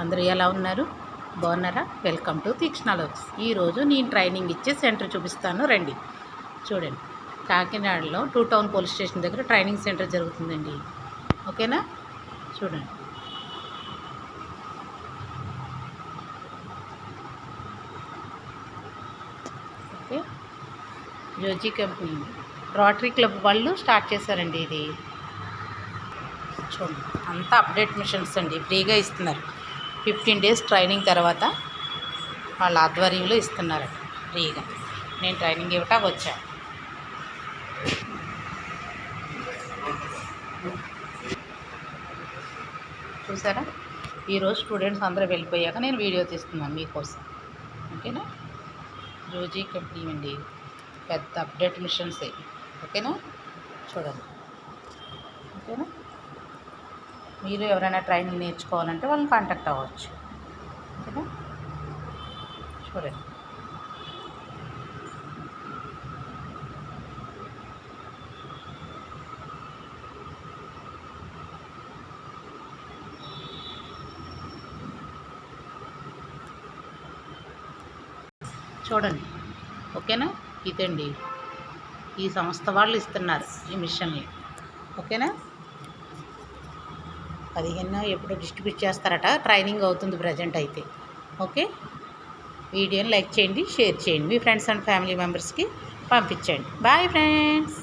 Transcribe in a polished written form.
అందరూ ఎలా ఉన్నారు? బాగున్నారా? Welcome to Teekshna loves. ఈరోజు నేను ట్రైనింగ్ ఇచ్చే సెంటర్ చూపిస్తాను, రండి చూడండి. కాకినాడలో 2 టౌన్ పోలీస్ స్టేషన్ దగ్గర ట్రైనింగ్ సెంటర్ జరుగుతుందండి. ఓకేనా? చూడండి. Okay, Joji company rotary club వాళ్ళు స్టార్ట్ చేశారండి ఇది. చూడండి, అంతా అప్డేట్ మిషన్స్ అండి, ఫ్రీగా ఇస్తున్నారు. 15 డేస్ ట్రైనింగ్ తర్వాత వాళ్ళ ఆధ్వర్యంలో ఇస్తున్నారు ఫ్రీగా. నేను ట్రైనింగ్ ఇవ్వటానికి వచ్చాను. చూసారా, ఈరోజు స్టూడెంట్స్ అందరూ వెళ్ళిపోయాక నేను వీడియో తీస్తున్నాను మీకోసం. ఓకేనా? జోజీ కంపెనీ అండి, పెద్ద అప్డేట్ మిషన్సే. ఓకేనా? చూడండి. ఓకేనా? మీరు ఎవరైనా ట్రైనింగ్ నేర్చుకోవాలంటే వాళ్ళని కాంటాక్ట్ అవ్వచ్చు. ఓకేనా? చూడండి. చూడండి. ఓకేనా? ఇదండి, ఈ సంస్థ వాళ్ళు ఇస్తున్నారు ఈ మిషన్ని. ఓకేనా? 15 ఎప్పుడు డిస్ట్రిబ్యూట్ చేస్తారట. ట్రైనింగ్ అవుతుంది ప్రజెంట్ అయితే. ఓకే, వీడియోని లైక్ చేయండి, షేర్ చేయండి, మీ ఫ్రెండ్స్ అండ్ ఫ్యామిలీ మెంబర్స్కి పంపించండి. Bye friends.